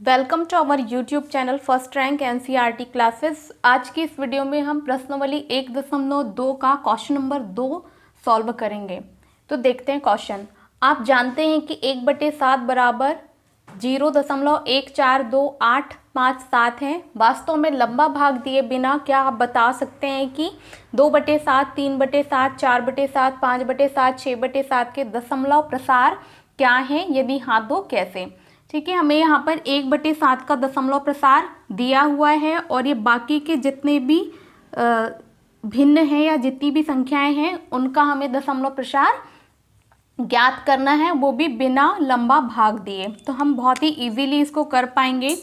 Welcome to our YouTube channel first rank NCERT classes. आज की इस वीडियो में हम प्रश्नावली 1.2 का क्वेश्चन नंबर 2 सॉल्व करेंगे। तो देखते हैं क्वेश्चन। आप जानते हैं कि 1/7 बराबर 0.1428557 है। वास्तव में लंबा भाग दिए बिना क्या आप बता सकते हैं कि 2/7, 3/7, 4/7, 5/7, 6/7 के दशमलव प्रसार क्या हैं? यदि हाँ तो कैसे? ठीक है, हमें यहाँ पर 1/7 का दशमलव प्रसार दिया हुआ है और ये बाकी के जितने भी भिन्न हैं या जितनी भी संख्याएं हैं उनका हमें दशमलव प्रसार ज्ञात करना है, वो भी बिना लंबा भाग दिए। तो हम बहुत ही इजीली इसको कर पाएंगे।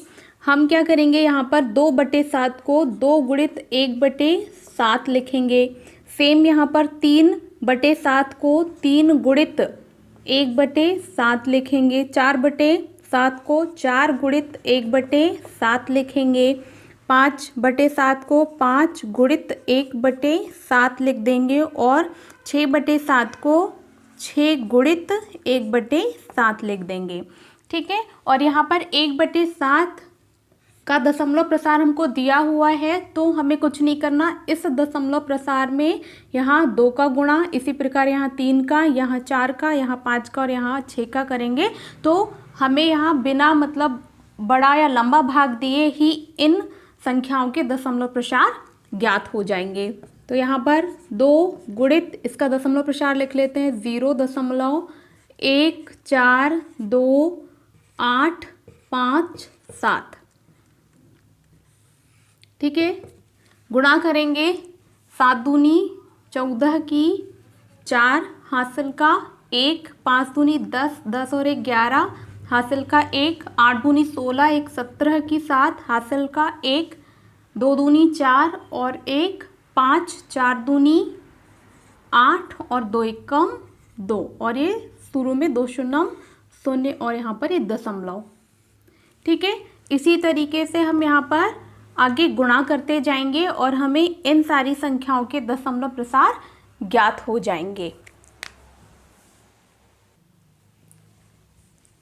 हम क्या करेंगे, यहाँ पर 2/7 को 2 गुणित 1/7 लिखेंगे। सेम यहाँ पर 3/7 को 3 गुणित 1/7 लिखेंगे। 4/7 को 4 गुणित 1/7 लिखेंगे। 5/7 को 5 गुणित 1/7 लिख देंगे और 6/7 को 6 गुणित 1/7 लिख देंगे। ठीक है, और यहाँ पर 1/7 का दशमलव प्रसार हमको दिया हुआ है, तो हमें कुछ नहीं करना। इस दशमलव प्रसार में यहाँ 2 का गुणा, इसी प्रकार यहाँ 3 का, यहाँ 4 का, यहाँ 5 का और यहाँ 6 का करेंगे तो हमें यहाँ बिना मतलब बड़ा या लंबा भाग दिए ही इन संख्याओं के दशमलव प्रसार ज्ञात हो जाएंगे। तो यहाँ पर 2 गुणित इसका दशमलव प्रसार लिख लेते हैं 0.1428557। ठीक है, गुणा करेंगे 7 दूनी 14 की 4 हासिल का 1, 5 दूनी 10, 10 और 1 11 हासिल का 1, 8 दूनी 16, 1 17 की 7 हासिल का 1, 2 दूनी 4 और 1 5, 4 दूनी 8 और 2 एकम 2 और ये शुरू में 2 शून्य शून्य और यहाँ पर ये दशमलव। ठीक है, इसी तरीके से हम यहाँ पर आगे गुणा करते जाएंगे और हमें इन सारी संख्याओं के दशमलव प्रसार ज्ञात हो जाएंगे।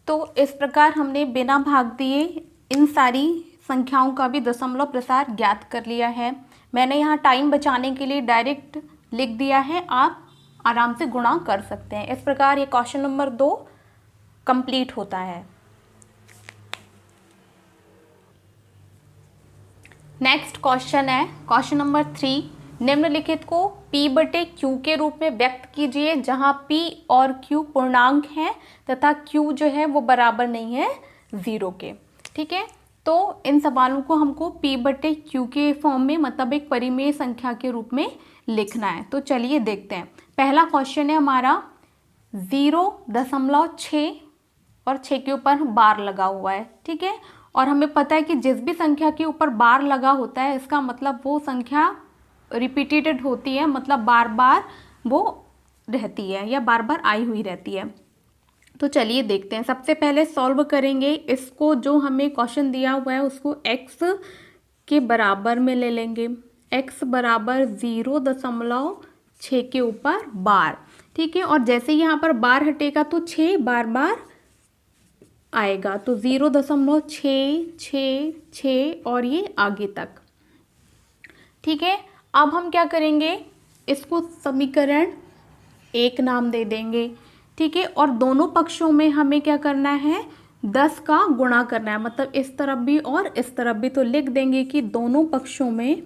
तो इस प्रकार हमने बिना भाग दिए इन सारी संख्याओं का भी दशमलव प्रसार ज्ञात कर लिया है। मैंने यहाँ टाइम बचाने के लिए डायरेक्ट लिख दिया है, आप आराम से गुणा कर सकते हैं। इस प्रकार ये क्वेश्चन नंबर 2 कंप्लीट होता है। नेक्स्ट क्वेश्चन है क्वेश्चन नंबर 3। निम्नलिखित को P/Q के रूप में व्यक्त कीजिए, जहां P और Q पूर्णांक हैं तथा Q जो है वो बराबर नहीं है 0 के। ठीक है, तो इन सवालों को हमको P/Q के फॉर्म में मतलब एक परिमेय संख्या के रूप में लिखना है। तो चलिए देखते हैं। पहला क्वेश्चन है हमारा 0.6 और 6 के ऊपर बार लगा हुआ है। ठीक है, और हमें पता है कि जिस भी संख्या के ऊपर बार लगा होता है इसका मतलब वो संख्या रिपीटेड होती है, मतलब बार बार वो रहती है या बार बार आई हुई रहती है। तो चलिए देखते हैं। सबसे पहले सॉल्व करेंगे इसको, जो हमें क्वेश्चन दिया हुआ है उसको x के बराबर में ले लेंगे। x बराबर 0.6 के ऊपर बार। ठीक है, और जैसे यहाँ पर बार हटेगा तो 6 बार बार आएगा, तो 0.666 और ये आगे तक। ठीक है, अब हम क्या करेंगे, इसको समीकरण 1 नाम दे देंगे। ठीक है, और दोनों पक्षों में हमें क्या करना है, 10 का गुणा करना है, मतलब इस तरफ भी और इस तरफ भी। तो लिख देंगे कि दोनों पक्षों में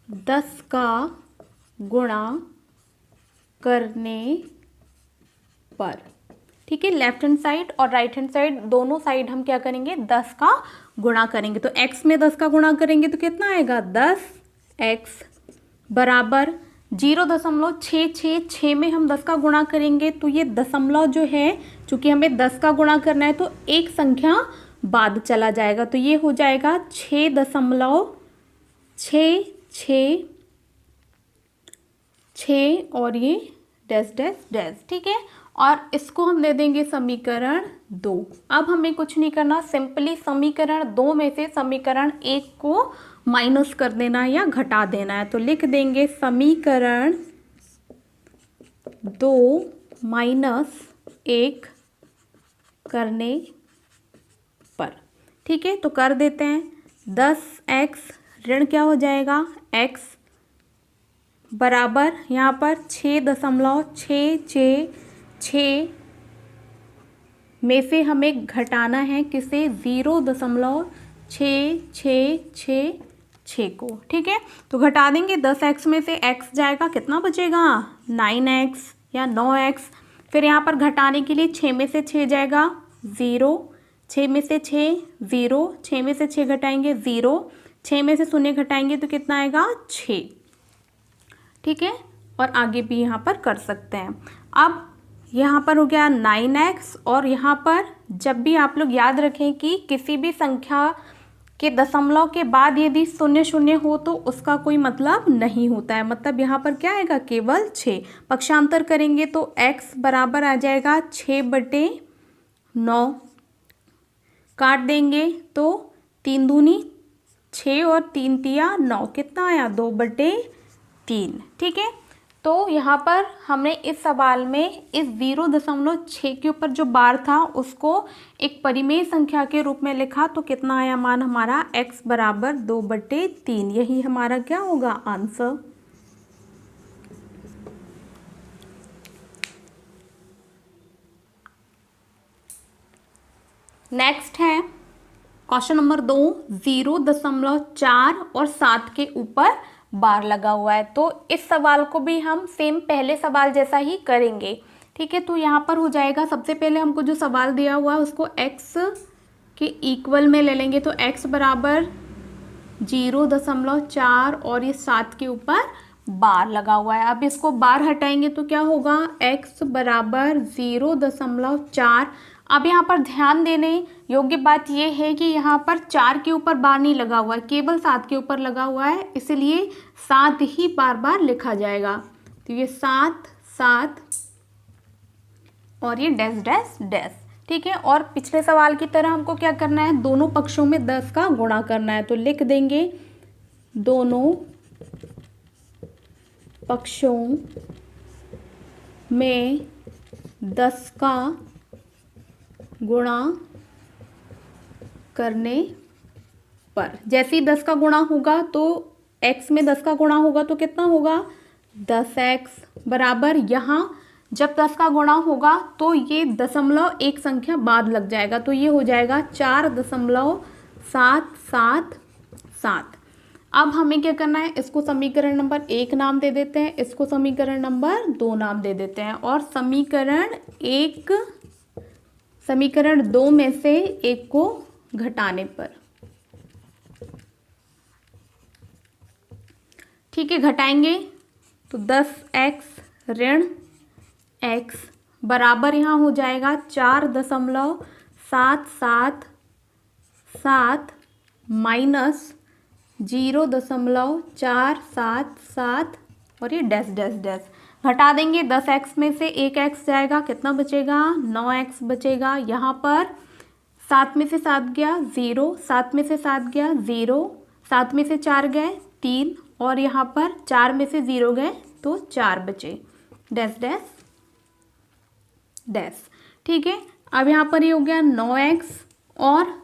10 का गुणा करने पर। ठीक है, लेफ्ट हैंड साइड और राइट हैंड साइड दोनों साइड हम क्या करेंगे, 10 का गुणा करेंगे। तो x में 10 का गुणा करेंगे तो कितना आएगा, 10x बराबर 0.666 में हम 10 का गुणा करेंगे तो ये दशमलव जो है, चूंकि हमें 10 का गुणा करना है तो एक संख्या बाद चला जाएगा, तो ये हो जाएगा 6.666 और ये डैश डैश डैश। ठीक है, और इसको हम दे देंगे समीकरण 2। अब हमें कुछ नहीं करना, सिंपली समीकरण 2 में से समीकरण 1 को माइनस कर देना है या घटा देना है। तो लिख देंगे समीकरण 2 -1 करने पर। ठीक है, तो कर देते हैं। 10x ऋण क्या हो जाएगा, x बराबर यहाँ पर 6.666 में से हमें घटाना है किसे, 0.6666 को। ठीक है, तो घटा देंगे। 10x में से x जाएगा, कितना बचेगा, 9x या 9x। फिर यहाँ पर घटाने के लिए 6 में से 6 जाएगा 0, 6 में से 6 0, 6 में से 6 घटाएंगे 0, 6 में से 0 घटाएंगे तो कितना आएगा, 6। ठीक है, और आगे भी यहाँ पर कर सकते हैं। अब यहाँ पर हो गया 9x, और यहाँ पर जब भी आप लोग याद रखें कि किसी भी संख्या के दशमलव के बाद यदि 0 0 हो तो उसका कोई मतलब नहीं होता है। मतलब यहाँ पर क्या आएगा, केवल 6। पक्षांतर करेंगे तो x बराबर आ जाएगा 6/9। काट देंगे तो 3 दूनी 6 और 3 तिया 9, कितना आया, 2/3। ठीक है, तो यहाँ पर हमने इस सवाल में इस 0.6 के ऊपर जो बार था उसको एक परिमेय संख्या के रूप में लिखा, तो कितना आया मान हमारा, x बराबर 2/3। यही हमारा क्या होगा, आंसर। नेक्स्ट है क्वेश्चन नंबर 2, 0.4 और 7 के ऊपर बार लगा हुआ है। तो इस सवाल को भी हम सेम पहले सवाल जैसा ही करेंगे। ठीक है, तो यहाँ पर हो जाएगा, सबसे पहले हमको जो सवाल दिया हुआ है उसको x के इक्वल में ले लेंगे। तो x बराबर 0.4 और ये 7 के ऊपर बार लगा हुआ है। अब इसको बार हटाएंगे तो क्या होगा, x बराबर 0.4। अब यहाँ पर ध्यान देने योग्य बात यह है कि यहाँ पर 4 के ऊपर बार नहीं लगा हुआ है, केवल 7 के ऊपर लगा हुआ है, इसलिए 7 ही बार बार लिखा जाएगा। तो ये 7 7 और ये डैश डैश डैश। ठीक है, और पिछले सवाल की तरह हमको क्या करना है, दोनों पक्षों में 10 का गुणा करना है। तो लिख देंगे दोनों पक्षों में 10 का गुणा करने पर। जैसे ही 10 का गुणा होगा तो x में 10 का गुणा होगा तो कितना होगा, 10x बराबर, यहाँ जब 10 का गुणा होगा तो ये दशमलव एक संख्या बाद लग जाएगा, तो ये हो जाएगा 4.777। अब हमें क्या करना है, इसको समीकरण नंबर 1 नाम दे देते हैं, इसको समीकरण नंबर 2 नाम दे देते हैं, और समीकरण 2 में से एक को घटाने पर। ठीक है, घटाएंगे तो 10x ऋण x बराबर यहाँ हो जाएगा 4.777 माइनस 0.477 और ये डैश डैश डैश। घटा देंगे, 10x में से 1x जाएगा, कितना बचेगा, 9x बचेगा। यहाँ पर 7 में से 7 गया 0, 7 में से 7 गया 0, 7 में से 4 गए 3, और यहाँ पर 4 में से 0 गए तो 4 बचे, डैश डैश डैश। ठीक है, अब यहाँ पर ये हो गया 9x, और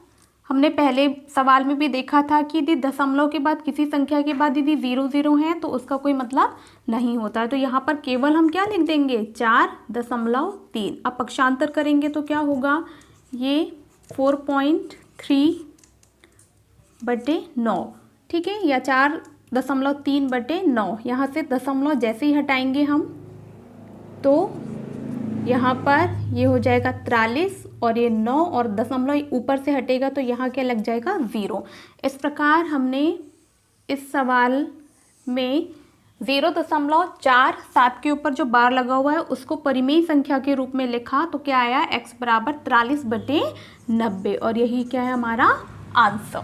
हमने पहले सवाल में भी देखा था कि यदि दशमलव के बाद किसी संख्या के बाद यदि 0 0 है तो उसका कोई मतलब नहीं होता है। तो यहाँ पर केवल हम क्या लिख देंगे, 4.3। अब पक्षांतर करेंगे तो क्या होगा, ये 4.3/9। ठीक है, या 4.3/9। यहाँ से दशमलव जैसे ही हटाएंगे हम तो यहाँ पर ये हो जाएगा 43, और ये 9 और दशमलव ऊपर से हटेगा तो यहाँ क्या लग जाएगा, 0। इस प्रकार हमने इस सवाल में 0.47 के ऊपर जो बार लगा हुआ है उसको परिमेय संख्या के रूप में लिखा, तो क्या आया, x बराबर 43/90, और यही क्या है हमारा आंसर।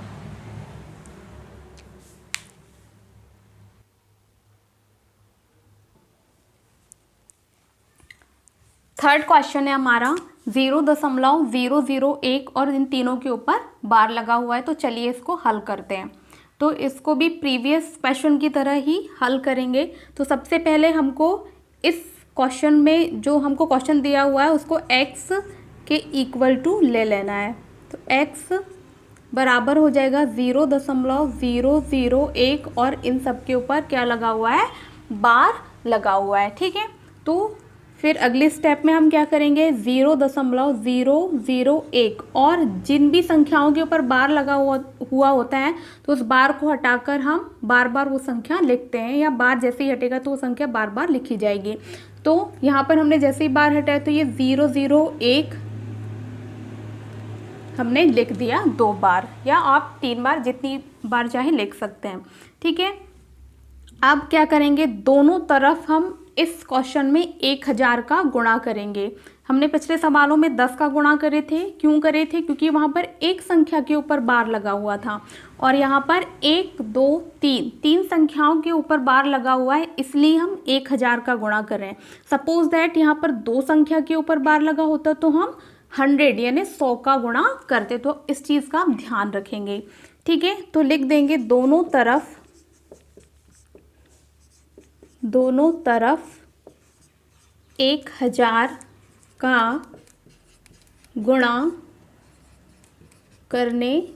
थर्ड क्वेश्चन है हमारा 0.001 और इन तीनों के ऊपर बार लगा हुआ है। तो चलिए इसको हल करते हैं। तो इसको भी प्रीवियस क्वेश्चन की तरह ही हल करेंगे। तो सबसे पहले हमको इस क्वेश्चन में जो हमको क्वेश्चन दिया हुआ है उसको x के इक्वल टू ले लेना है। तो x बराबर हो जाएगा 0.001 और इन सब के ऊपर क्या लगा हुआ है, बार लगा हुआ है। ठीक है, तो फिर अगले स्टेप में हम क्या करेंगे, 0.001 और जिन भी संख्याओं के ऊपर बार लगा हुआ होता है तो उस बार को हटाकर हम बार बार वो संख्या लिखते हैं, या बार जैसे ही हटेगा तो वो संख्या बार बार लिखी जाएगी। तो यहाँ पर हमने जैसे ही बार हटाया तो ये 001 हमने लिख दिया 2 बार, या आप 3 बार जितनी बार चाहे लिख सकते हैं। ठीक है, अब क्या करेंगे, दोनों तरफ हम इस क्वेश्चन में 1000 का गुणा करेंगे। हमने पिछले सवालों में 10 का गुणा करे थे, क्यों करे थे, क्योंकि वहाँ पर एक संख्या के ऊपर बार लगा हुआ था, और यहाँ पर 1 2 3 संख्याओं के ऊपर बार लगा हुआ है, इसलिए हम 1000 का गुणा कर रहे हैं। सपोज दैट यहाँ पर 2 संख्या के ऊपर बार लगा होता तो हम 100 यानी 100 का गुणा करते, तो इस चीज़ का आप ध्यान रखेंगे। ठीक है, तो लिख देंगे दोनों तरफ 1000 का गुणा करने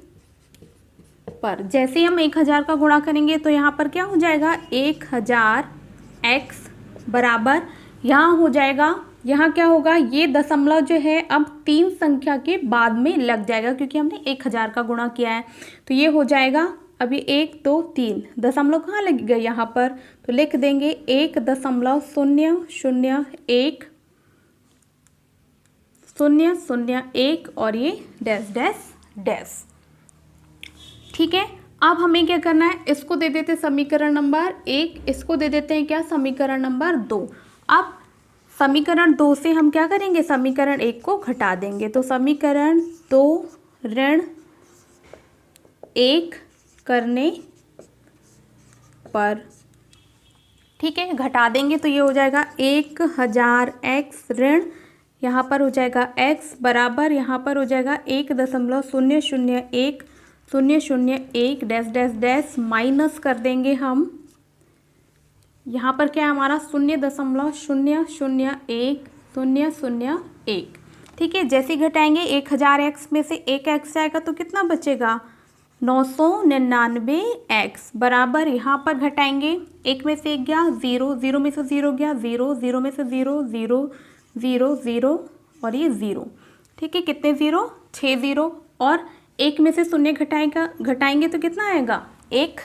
पर, जैसे हम 1000 का गुणा करेंगे तो यहाँ पर क्या हो जाएगा, 1000x बराबर, यहाँ हो जाएगा, यहाँ क्या होगा, ये दशमलव जो है अब 3 संख्या के बाद में लग जाएगा क्योंकि हमने 1000 का गुणा किया है। तो ये हो जाएगा, अभी 1 2 3 दशमलव कहाँ लग गए यहाँ पर, तो लिख देंगे 1.001 001 और ये डैश डैश डैश। ठीक है, अब हमें क्या करना है, इसको दे देते समीकरण नंबर 1, इसको दे देते हैं क्या, समीकरण नंबर 2। अब समीकरण 2 से हम क्या करेंगे, समीकरण 1 को घटा देंगे। तो समीकरण 2 ऋण 1 करने पर, ठीक है, घटा देंगे तो ये हो जाएगा 1000x ऋण, यहाँ पर हो जाएगा x बराबर, यहाँ पर हो जाएगा 1.001 001 डैश डैश डैश, माइनस कर देंगे हम, यहाँ पर क्या है हमारा 0.001 001। ठीक है, जैसे ही घटाएंगे 1000x में से 1x जाएगा तो कितना बचेगा, 999x बराबर, यहाँ पर घटाएंगे 1 में से 1 गया 0, 0 में से 0 गया 0, 0 में से 0 0 0 0 और ये 0। ठीक है, कितने 0, 6 0, और 1 में से 0 घटाएंगे तो कितना आएगा 1।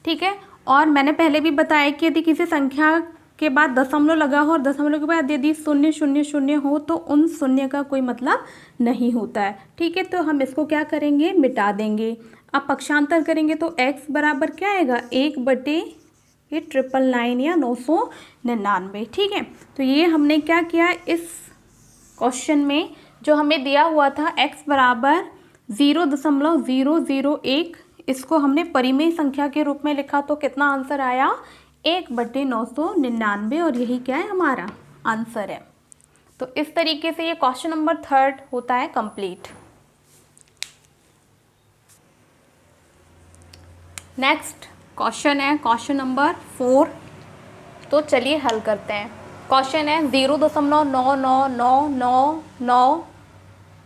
ठीक है, और मैंने पहले भी बताया कि यदि किसी संख्या के बाद दशमलव लगा हो और दशमलव के बाद यदि 0 0 0 हो तो उन शून्य का कोई मतलब नहीं होता है। ठीक है, तो हम इसको क्या करेंगे, मिटा देंगे। अब पक्षांतर करेंगे तो x बराबर क्या आएगा, 1/999 या 999। ठीक है, तो ये हमने क्या किया, इस क्वेश्चन में जो हमें दिया हुआ था x बराबर 0.001, इसको हमने परिमेय संख्या के रूप में लिखा तो कितना आंसर आया, 1/999, और यही क्या है हमारा आंसर है। तो इस तरीके से ये क्वेश्चन नंबर 3 होता है कंप्लीट। नेक्स्ट क्वेश्चन है क्वेश्चन नंबर 4। तो चलिए हल करते हैं। क्वेश्चन है 0.99999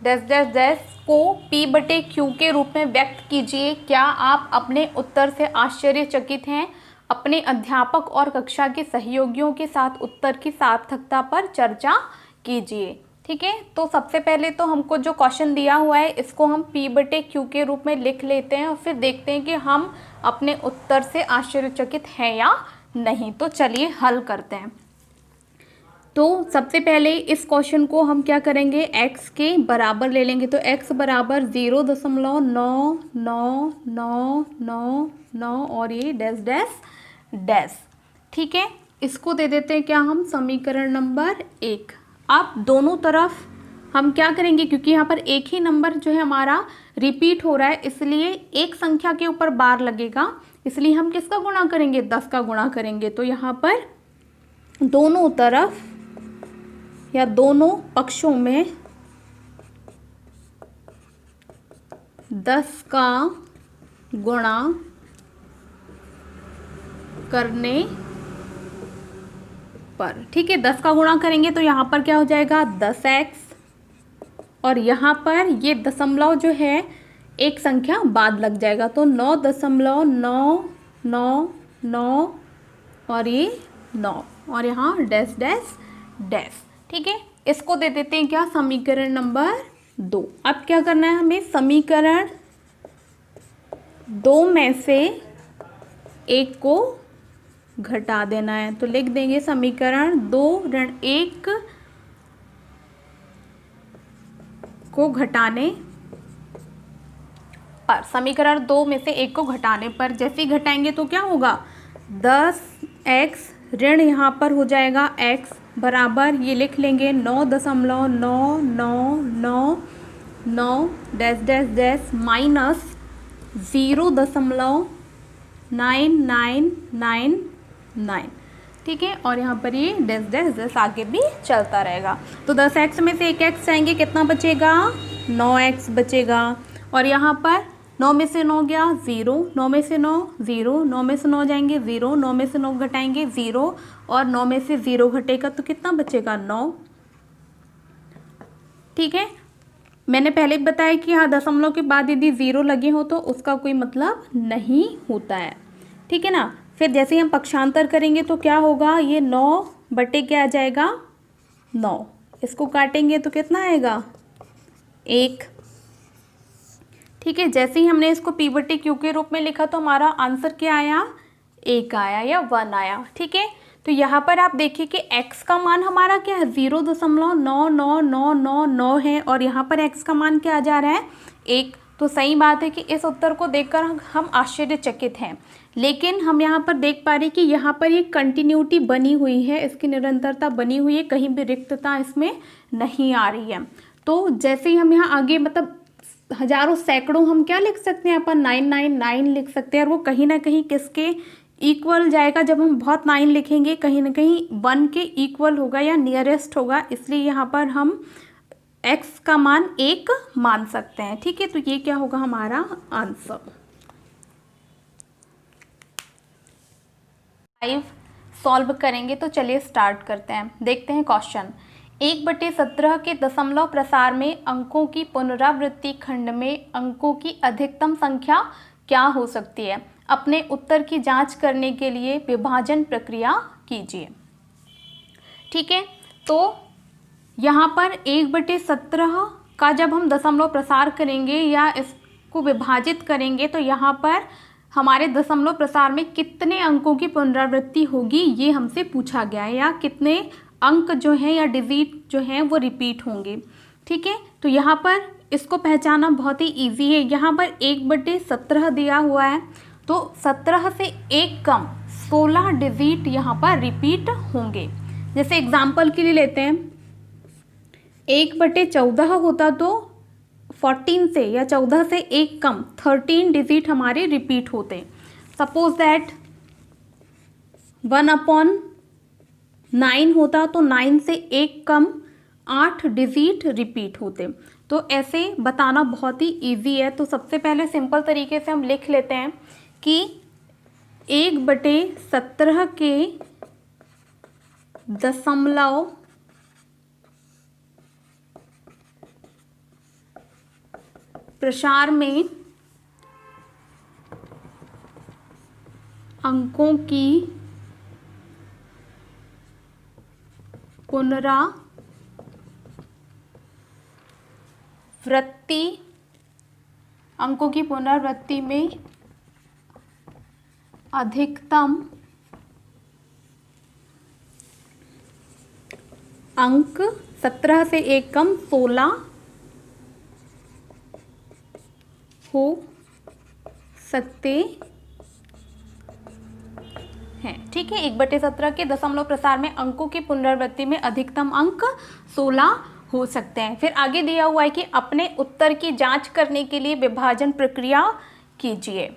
डैश डैश डैश को p/q के रूप में व्यक्त कीजिए। क्या आप अपने उत्तर से आश्चर्यचकित हैं? अपने अध्यापक और कक्षा के सहयोगियों के साथ उत्तर की सार्थकता पर चर्चा कीजिए। ठीक है, तो सबसे पहले तो हमको जो क्वेश्चन दिया हुआ है इसको हम p/q के रूप में लिख लेते हैं और फिर देखते हैं कि हम अपने उत्तर से आश्चर्यचकित हैं या नहीं। तो चलिए हल करते हैं। तो सबसे पहले इस क्वेश्चन को हम क्या करेंगे, x के बराबर ले लेंगे। तो x बराबर 0.99999 और ये डैश डैश डैश। ठीक है, इसको दे देते हैं क्या हम, समीकरण नंबर 1। अब दोनों तरफ हम क्या करेंगे, क्योंकि यहाँ पर एक ही नंबर जो है हमारा रिपीट हो रहा है इसलिए एक संख्या के ऊपर बार लगेगा, इसलिए हम किसका गुणा करेंगे, 10 का गुणा करेंगे। तो यहाँ पर दोनों तरफ या दोनों पक्षों में 10 का गुणा करने पर। ठीक है, 10 का गुणा करेंगे तो यहाँ पर क्या हो जाएगा 10x, और यहाँ पर ये दशमलव जो है एक संख्या बाद लग जाएगा तो 9.999 और ये 9 और यहाँ डैश डैश डैश। ठीक है, इसको दे देते हैं क्या समीकरण नंबर 2। अब क्या करना है हमें, समीकरण 2 में से एक को घटा देना है। तो लिख देंगे समीकरण 2 ऋण 1 को घटाने पर, समीकरण 2 में से 1 को घटाने पर जैसे ही घटाएंगे तो क्या होगा 10x ऋण यहाँ पर हो जाएगा x बराबर ये लिख लेंगे 9.9999 डैश डैश डैश माइनस 0.9999। ठीक है, और यहाँ पर ये डैश डैश डैश आगे भी चलता रहेगा। तो 10x में से 1x जाएंगे, कितना बचेगा 9x बचेगा, और यहाँ पर 9 में से 9 गया 0, 9 में से 9 0, 9 में से 9 जाएंगे 0, 9 में से 9 घटाएंगे 0, और 9 में से 0 घटेगा तो कितना बचेगा 9। ठीक है, मैंने पहले बताया कि यहाँ दशमलव के बाद यदि 0 लगे हो तो उसका कोई मतलब नहीं होता है। ठीक है ना। फिर जैसे ही हम पक्षांतर करेंगे तो क्या होगा, ये 9 बटे क्या आ जाएगा 9, इसको काटेंगे तो कितना आएगा 1। ठीक है, जैसे ही हमने इसको p बटे q के रूप में लिखा तो हमारा आंसर क्या आया 1 आया या 1 आया। ठीक है, तो यहाँ पर आप देखिए कि x का मान हमारा क्या है 0.99999 है, और यहाँ पर x का मान क्या आ जा रहा है 1। तो सही बात है कि इस उत्तर को देखकर हम आश्चर्यचकित हैं, लेकिन हम यहाँ पर देख पा रहे हैं कि यहाँ पर ये कंटिन्यूटी बनी हुई है, इसकी निरंतरता बनी हुई है, कहीं भी रिक्तता इसमें नहीं आ रही है। तो जैसे ही हम यहाँ आगे मतलब हजारों सैकड़ों हम क्या लिख सकते हैं अपन 999 लिख सकते हैं, और वो कहीं ना कहीं किसके इक्वल जाएगा, जब हम बहुत 9 लिखेंगे कहीं ना कहीं 1 के इक्वल होगा या नियरेस्ट होगा, इसलिए यहाँ पर हम x का मान 1 मान सकते हैं। ठीक है, तो ये क्या होगा हमारा आंसर। 5 सॉल्व करेंगे तो चलिए स्टार्ट करते हैं। देखते हैं क्वेश्चन। 1/17 के दशमलव प्रसार में अंकों की पुनरावृत्ति खंड में अंकों की अधिकतम संख्या क्या हो सकती है? अपने उत्तर की जांच करने के लिए विभाजन प्रक्रिया कीजिए। ठीक है, तो यहाँ पर 1/17 का जब हम दशमलव प्रसार करेंगे या इसको विभाजित करेंगे तो यहाँ पर हमारे दशमलव प्रसार में कितने अंकों की पुनरावृत्ति होगी ये हमसे पूछा गया है, या कितने अंक जो हैं या डिजिट जो हैं वो रिपीट होंगे। ठीक है, तो यहाँ पर इसको पहचानना बहुत ही इजी है। यहाँ पर 1/17 दिया हुआ है, तो 17 से एक कम 16 डिजिट यहाँ पर रिपीट होंगे। जैसे एग्जाम्पल के लिए लेते हैं, 1/14 होता तो 14 से या 14 से एक कम 13 डिजिट हमारे रिपीट होते। सपोज दैट 1/9 होता तो 9 से एक कम 8 डिजिट रिपीट होते। तो ऐसे बताना बहुत ही इजी है। तो सबसे पहले सिंपल तरीके से हम लिख लेते हैं कि 1/17 के दशमलव प्रसार में अंकों की पुनरावृत्ति में अधिकतम अंक 17 से एक कम 16 हो सकते हैं। ठीक है, 1/17 के दशमलव प्रसार में अंकों की पुनरावृत्ति में अधिकतम अंक 16 हो सकते हैं। फिर आगे दिया हुआ है कि अपने उत्तर की जांच करने के लिए विभाजन प्रक्रिया कीजिए।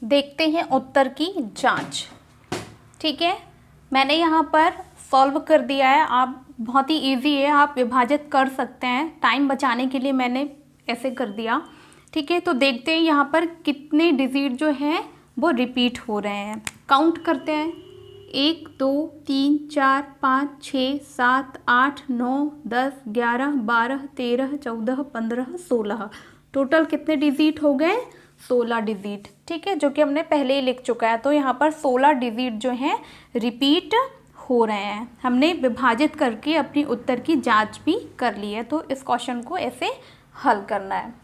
देखते हैं उत्तर की जांच। ठीक है, मैंने यहाँ पर सॉल्व कर दिया है। आप बहुत ही इजी है, आप विभाजित कर सकते हैं। टाइम बचाने के लिए मैंने ऐसे कर दिया। ठीक है, तो देखते हैं यहाँ पर कितने डिजिट जो हैं वो रिपीट हो रहे हैं। काउंट करते हैं, 1 2 3 4 5 6 7 8 9 10 11 12 13 14 15 16। टोटल कितने डिजिट हो गए? 16 डिजिट। ठीक है, जो कि हमने पहले ही लिख चुका है। तो यहाँ पर 16 डिजिट जो हैं रिपीट हो रहे हैं। हमने विभाजित करके अपनी उत्तर की जांच भी कर ली है। तो इस क्वेश्चन को ऐसे हल करना है।